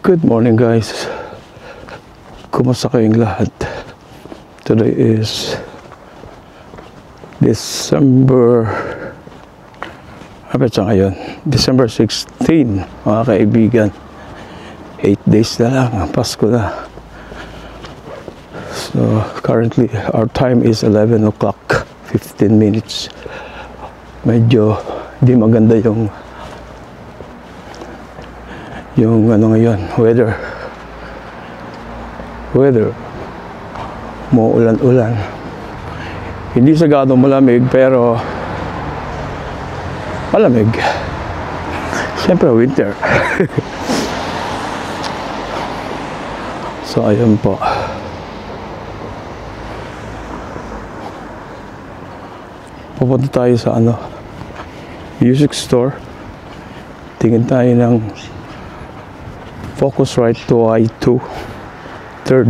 Good morning guys. Kumusta kayong lahat? Today is December December 16 mga kaibigan. 8 days na lang, Pasko na. So currently our time is 11 o'clock 15 minutes. Medyo di maganda yung ano ngayon, weather mo ulan-ulan, hindi sagado malamig pero malamig, siyempre winter. So ayun po, pupunta tayo sa music store, tingin tayo ng Focusrite 2i2 third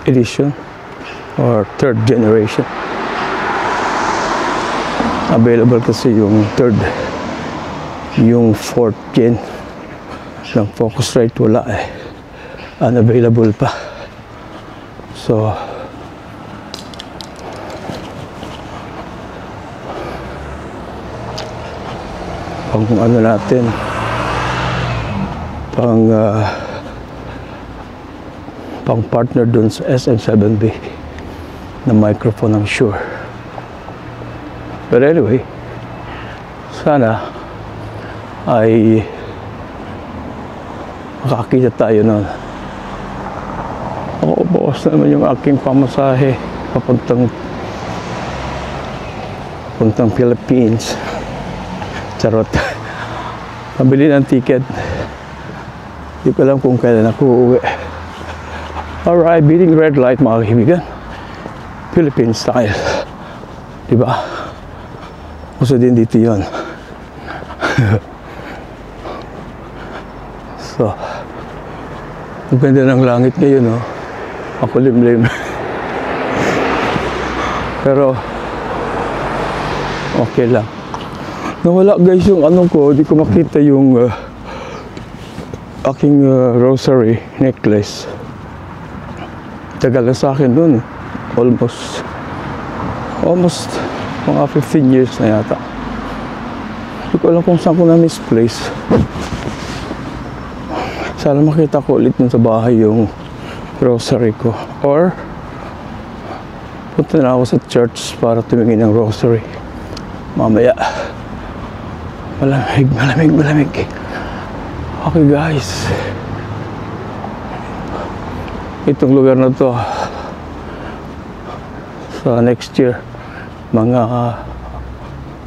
edition or third generation. Available kasi yung third, yung fourth gen ng Focusrite wala unavailable pa. So pang natin, pang partner dun sa SM7B na microphone ng Shure. But anyway, sana ay makakita tayo nun. Ako, bawas na naman yung aking pamasahe papuntang Philippines. Charot. Pabili ng ticket. Hindi ko alam kung kailan ako uuwi. Alright, beating red light mga kaibigan. Philippine style. Diba? Uso din dito yun. So, ang ganda ng langit ngayon, no? Ako limlim. Pero, okay lang. Nawala guys yung ko, di ko makita yung aking rosary necklace. Tagal na sa akin dun. Almost mga 15 years na yata. Hindi ko alam kung saan ko na misplace. Sana makita ko ulit dun sa bahay yung rosary ko. Or punta na ako sa church para tumingin ng rosary mamaya. Malamig. Okay guys, itong lugar na to sa next year, mga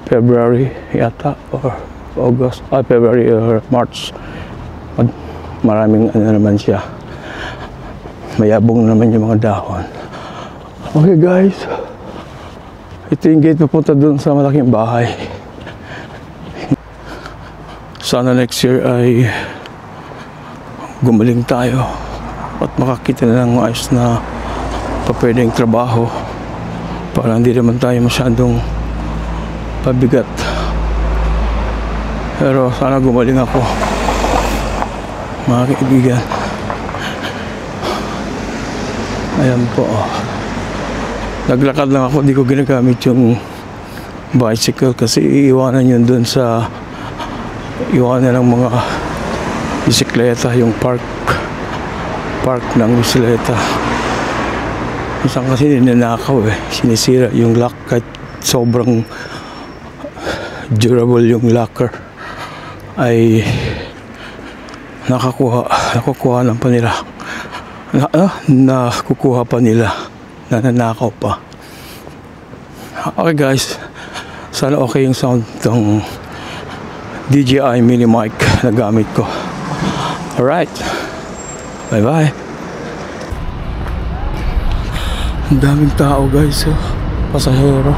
February yata or August, February or March, maraming naman siya, mayabong naman yung mga dahon. Okay guys, ito yung gate papunta dun sa malaking bahay. Sana next year ay gumaling tayo at makakita na ng ayos na papwedeng trabaho para hindi naman tayo masyadong pabigat. Pero sana gumaling ako mga kaibigan. Ayan po, naglakad lang ako, di ko ginagamit yung bicycle kasi iiwanan yun dun sa iwanan ng mga bisikleta, yung park ng bisikleta. Minsan kasi ninanakaw sinisira yung lock kahit sobrang durable yung locker ay nakukuha pa nila, nananakaw pa. Okay guys, sana okay yung sound ng DJI mini mic na gamit ko. Alright, bye bye. Ang daming tao guys, pasahero.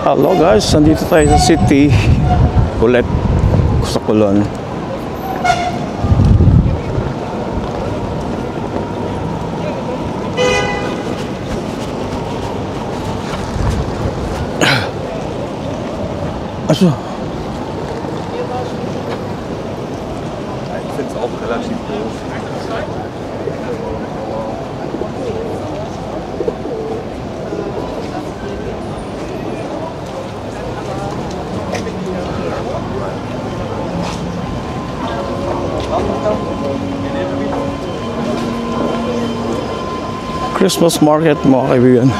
Hello guys, nandito tayo sa city ulit sa Coron. Aso? Ich finde es auch relativ doof. Christmas market mga kaibigan.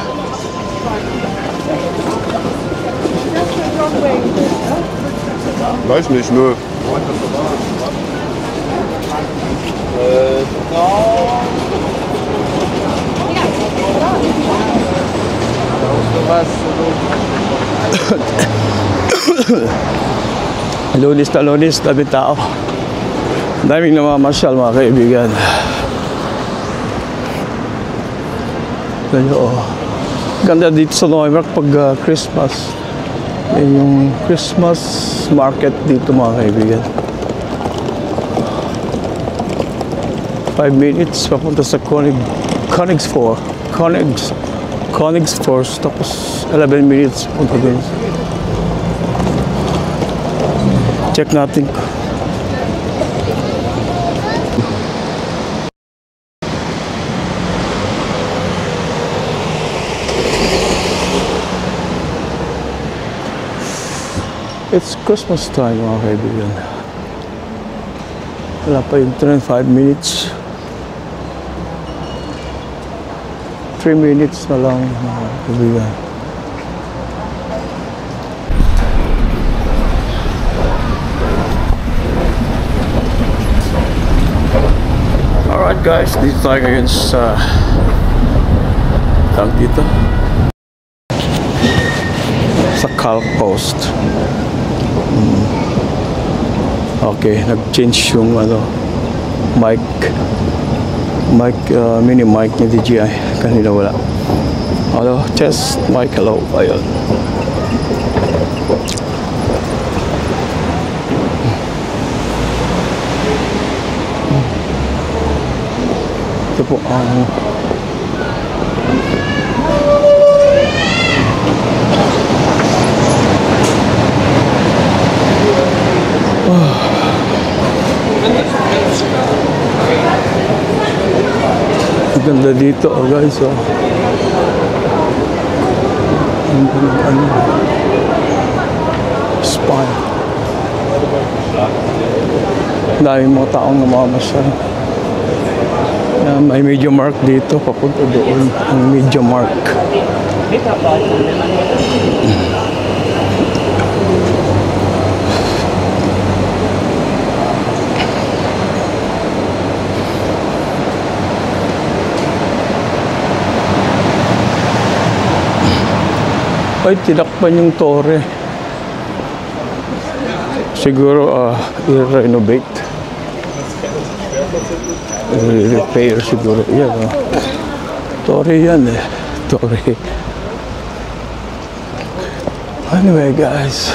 Weiß nicht, nö. Lunis, tabi tao. Daming namamasyal mga kaibigan. Ganyan, oh. Ganda dito sa Neumark pag Christmas. Yan yung Christmas market dito mga kaibigan. 5 minutes papunta sa Königsfors. Tapos 11 minutes papunta dun. Check natin. It's Christmas time mga kaibigan. Wala pa yung 5 minutes. 3 minutes na lang mga kaibigan. Alright guys, dito tayo ngayon sa dito sa Calc Post. Okay, nag-change yung mic, mini mic ni DJI. Kanina wala. Hello, test mic, hello. Ayun. Ito po ang ganda dito, oh guys, oh. Spine. Daming mga taong namamasyal. May Media Mark dito, papunta doon ang Media Mark. Ay, tinakpan yung tore. Siguro, i-renovate. I-repair siguro. Yan, oh. Tore yan, eh. Tore. Anyway, guys.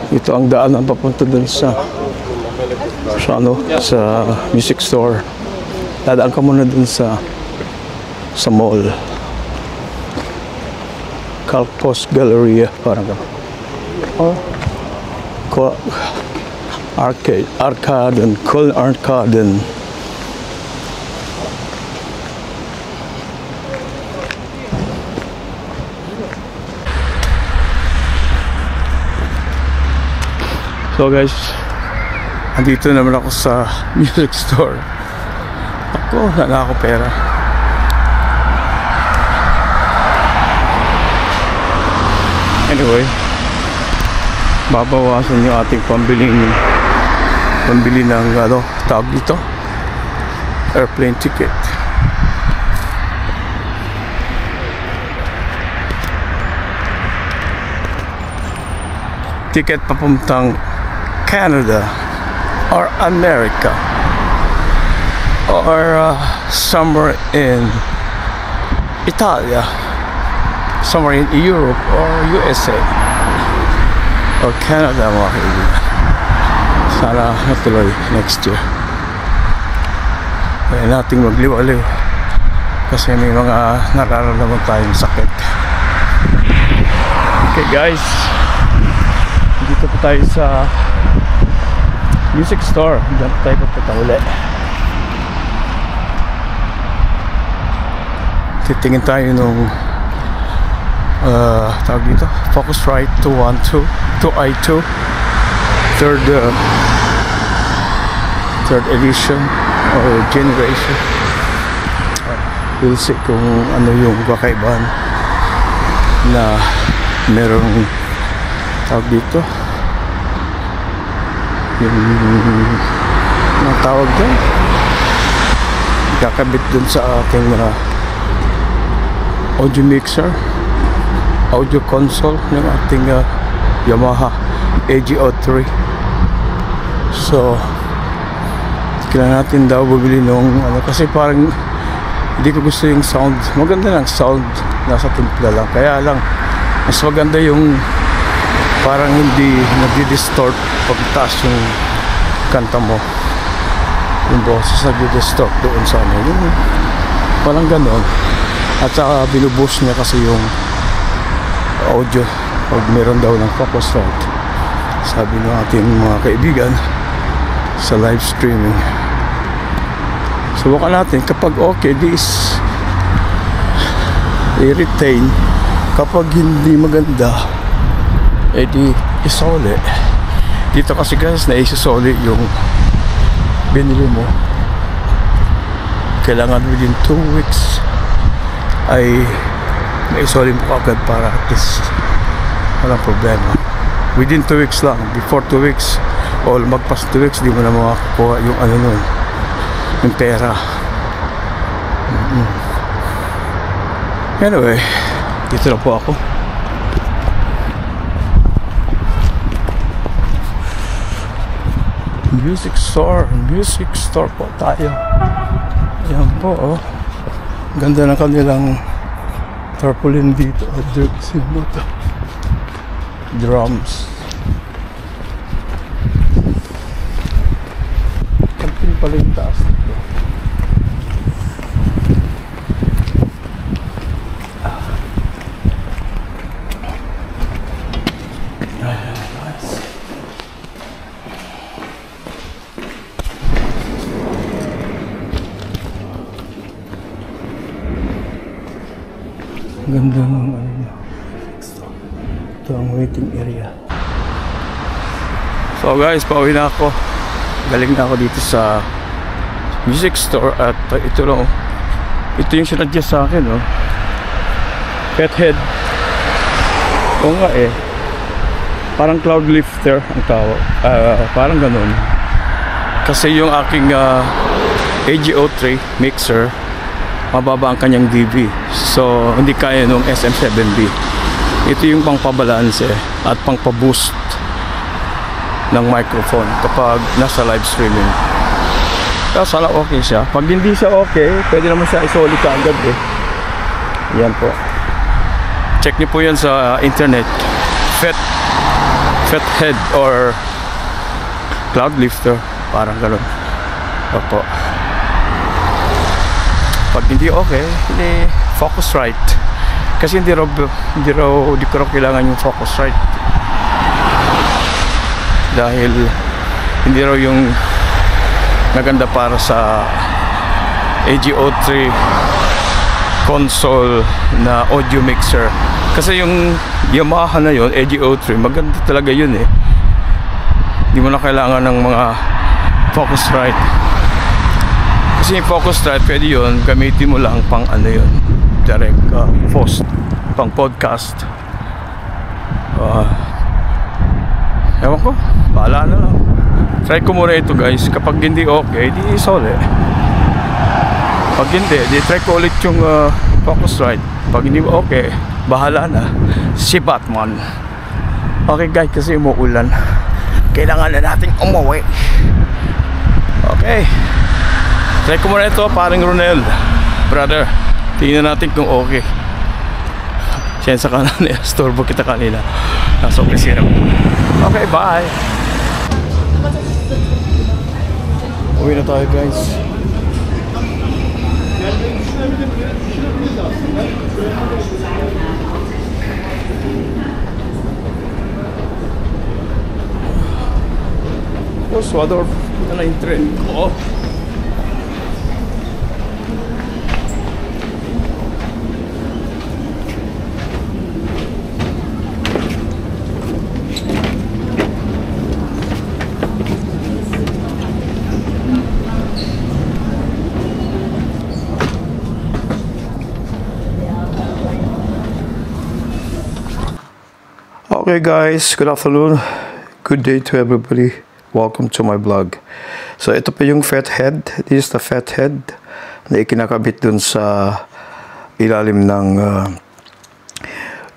Ito ang daan ang papunta dun sa music store. Dadaan ka muna dun sa mall. Calc Post Galleria, parang gano'n. Oh, Arkaden, Köln Arkaden. So guys, andito naman ako sa music store. Ako, wala ako pera. Anyway, babawasan yung ating pambili ng tawag dito, airplane ticket. Ticket papuntang Canada or America or somewhere in Italia. somewhere in Europe or USA or Canada, mga kaibigan. Sana natuloy next year. Kaya nating magliw-aliw kasi may mga nararamdaman tayong sakit. Okay guys, dito po tayo sa music store. Diyan tayo papunta ulit. Titingin tayo nung tawag dito, Focusrite 212 2i2 third edition or generation. We'll see kung ano yung kakaibahan na merong tawag dito, yung tawag dyan, kakabit dun sa aking audio mixer, audio console ng ating Yamaha AGO3. So kailangan natin daw bumili nung kasi parang hindi ko gusto yung sound. Maganda lang sound, nasa timpla lang, kaya lang mas maganda yung parang hindi nagdi-distort pag taas yung kanta mo, yung boses nagdi-distort doon sa yung parang ganon. At saka binuboost niya kasi yung audio pag meron daw ng Focusrite, sabi ng ating mga kaibigan sa live streaming. Subukan natin kapag okay, this i-retain. Kapag hindi maganda, edi isole. Dito kasi guys, na-isole yung binili mo. Kailangan within 2 weeks ay na-isole mo agad para at least walang problema. Within 2 weeks lang. Before 2 weeks o magpas 2 weeks, di mo na makakuha yung ano nun, yung pera. Anyway, dito na po ako. Music store po tayo. Ayan po, oh. Ganda ng kanilang tarpaulin dito. Drums. Kampin pala yung taas dito. Nice. Ganda ng ano niya. Ito ang waiting area. So guys, pauwi na ako. Galing na ako dito sa music store at ito lang. Ito yung sinadya sa akin, oh. Pethead. Oo nga eh. Parang cloud lifter ang tawag. Parang ganun. Kasi yung aking AGO3 mixer, mababa ang kanyang dB. So hindi kaya nung SM7B. Ito yung pangpabalanse at pangpaboost ng microphone kapag nasa live streaming. Kaya sana okay siya. Pag hindi siya okay, pwede naman siya isoli ka agad eh. Yan po. Check niyo po yan sa internet. Pethead or cloud lifter, parang gano'n. Opo. Pag hindi okay, hindi Focusrite. Kasi hindi ko raw kailangan yung Focusrite. Dahil hindi raw yung maganda para sa AGO3 console na audio mixer. Kasi yung Yamaha na yun, AGO3, maganda talaga yun eh. Hindi mo na kailangan ng mga Focusrite. Kasi yung Focusrite, pwede yun, gamitin mo lang pang ano yun, direct post, pang podcast. Ewan ko, bahala na lang. Try ko muna ito guys. Kapag hindi okay, di isole. Pag hindi, di try ko ulit yung Focusrite. Pag hindi okay, bahala na si Batman. Okay guys, kasi umuulan, kailangan na natin umuwi. Okay, try ko muna ito, paring Ronel. Brother, tingnan natin kung okay. Siya sa kanan, storbo kita kanina. Nasa opisina. Okay, bye! Uwi na tayo, guys. Swadorf na yung train ko. Okay guys, good afternoon, good day to everybody. Welcome to my vlog. So ito pa yung Fathead. This is the Fathead na ikinakabit dun sa ilalim ng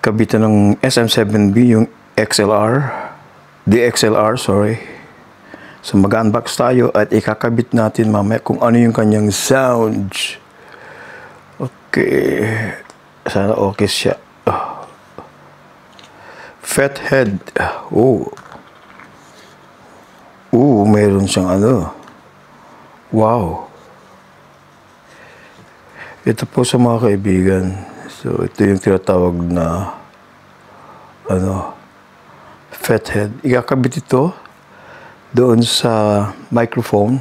kabitan ng SM7B, yung XLR, DXLR, sorry. So mag-unbox tayo at ikakabit natin mamaya kung ano yung kanyang sound. Okay, sana okay siya. Fathead. Mayroon siyang ano. Wow. Ito po sa mga kaibigan. So, ito yung tinatawag na ano, Fathead. Ikakabit ito doon sa microphone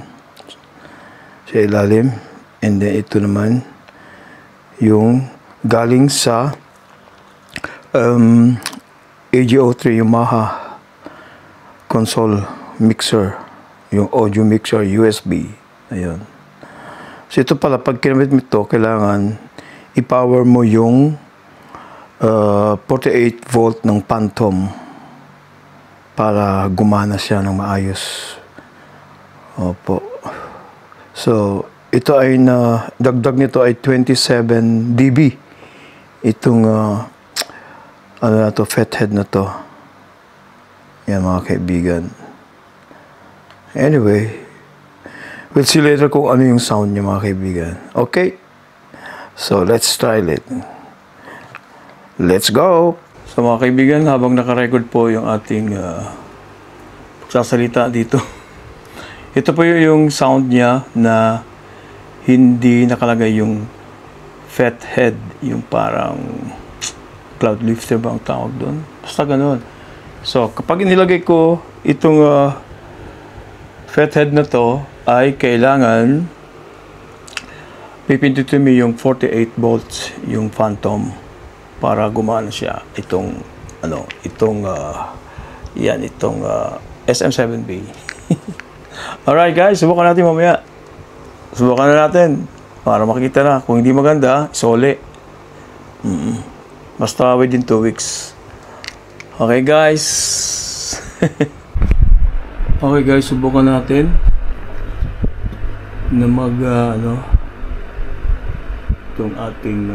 sa ilalim. And then, ito naman yung galing sa AGO3 Yamaha console mixer, yung audio mixer USB. Ayun. So ito pala, pag kinamit mo ito, kailangan i-power mo yung 48 volt ng Phantom para gumana siya ng maayos. Opo. So ito ay dagdag nito ay 27 dB. Itong ano na to, Fathead na to. Yan mga kaibigan. Anyway, we'll see later kung ano yung sound niya mga kaibigan. Okay? So, let's try it. Let's go! So mga kaibigan, habang nakarecord po yung ating pagsasalita dito. Ito po yung sound niya na hindi nakalagay yung Fathead, yung parang cloud lifter ba ang tawag doon? Basta ganun. So, kapag inilagay ko itong Fathead na to, ay kailangan pipindutin mo yung 48 volts, yung Phantom, para gumana siya. Itong, ano, itong, itong SM7B. Alright guys, subukan natin mamaya. Subukan na natin, para makikita na. Kung hindi maganda, isole. Basta within 2 weeks. Okay guys. Okay guys, subukan natin na itong ating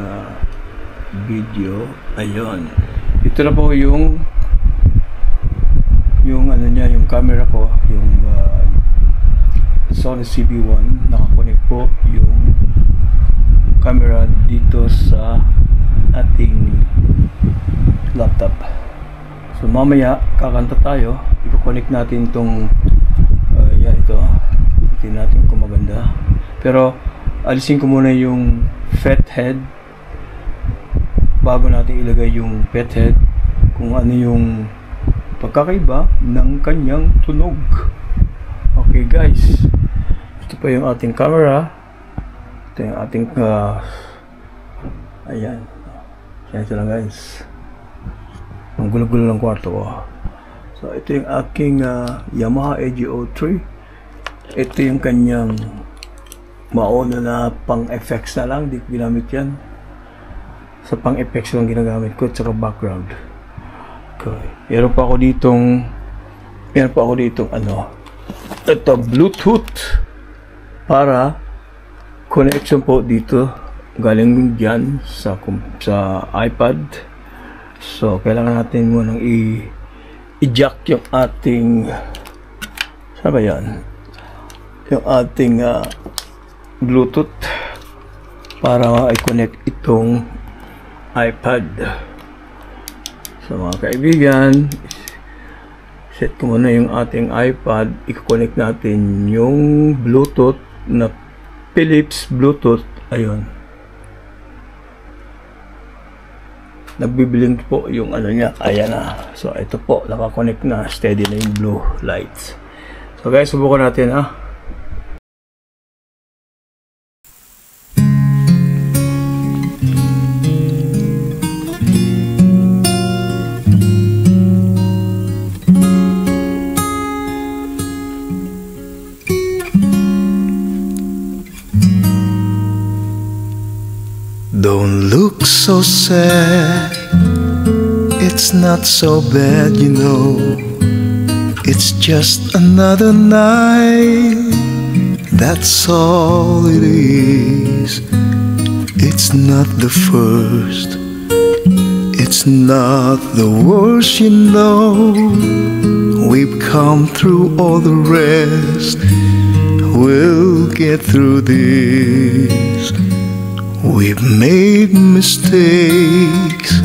video. Ayun. Ito na po yung ano niya, yung camera ko, yung Sony CB1. Nakakunik po yung camera dito sa ating laptop. So mamaya kakanta tayo, i-connect natin itong ito, tingnan natin kung maganda, pero alisin ko muna yung Fathead bago natin ilagay yung Fathead kung ano yung pagkakaiba ng kanyang tunog. Okay guys, ito pa yung ating camera, ito yung ating ayan, ito lang guys. Ang gulo-gulo ng kwarto ko. So, ito yung aking Yamaha AGO3. Ito yung kanyang mauna na pang-effects na lang. Di ko ginamit yan. Sa pang-effects lang ginagamit ko. At saka background. Okay. Meron pa ako ditong ito, Bluetooth. Para connection po dito. Galing dyan sa iPad. So, kailangan natin munang i-jack yung ating, saan ba yan? Yung ating Bluetooth para i-connect itong iPad. So mga kaibigan, set ko muna yung ating iPad. I-connect natin yung Bluetooth na Philips Bluetooth. Ayun. Nagbibiling po yung ano niya. Ayan na. So ito po, nakakonect na. Steady na yung blue lights. So guys, subukan natin ha. Don't look so sad, it's not so bad, you know. It's just another night, that's all it is. It's not the first, it's not the worst, you know. We've come through all the rest, we'll get through this. We've made mistakes,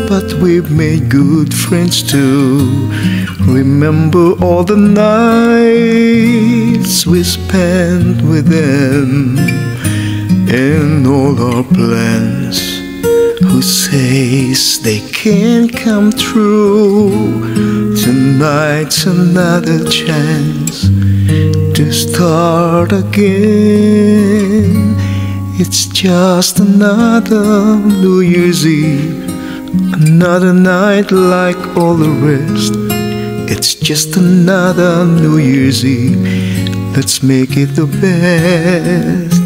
but we've made good friends too. Remember all the nights we spent with them, and all our plans. Who says they can't come true? Tonight's another chance to start again. It's just another New Year's Eve, another night like all the rest. It's just another New Year's Eve, let's make it the best.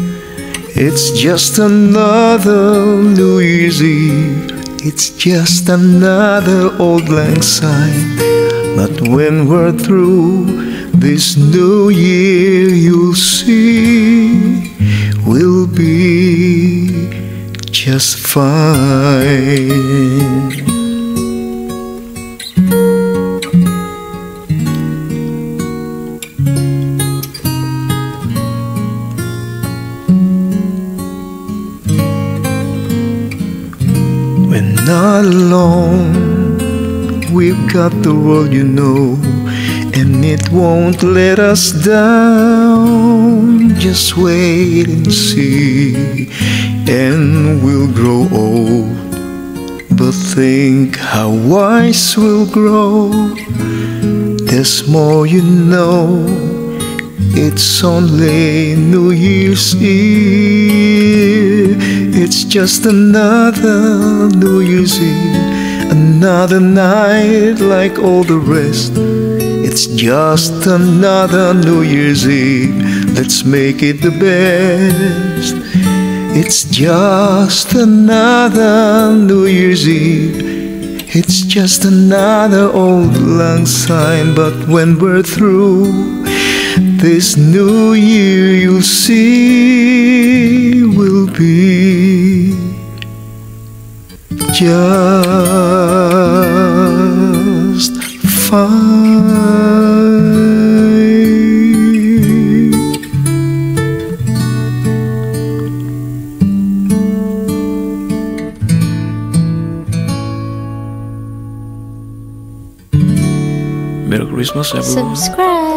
It's just another New Year's Eve, it's just another old lang syne. But when we're through this new year, you'll see we'll be just fine. We're not alone, we've got the world, you know, and it won't let us down. Just wait and see, and we'll grow old, but think how wise we'll grow. There's more, you know, it's only New Year's Eve. It's just another New Year's Eve, another night like all the rest. It's just another New Year's Eve, let's make it the best. It's just another New Year's Eve, it's just another old lang syne. But when we're through this new year, you'll see we'll be just fine. Merry Christmas, everyone. Subscribe.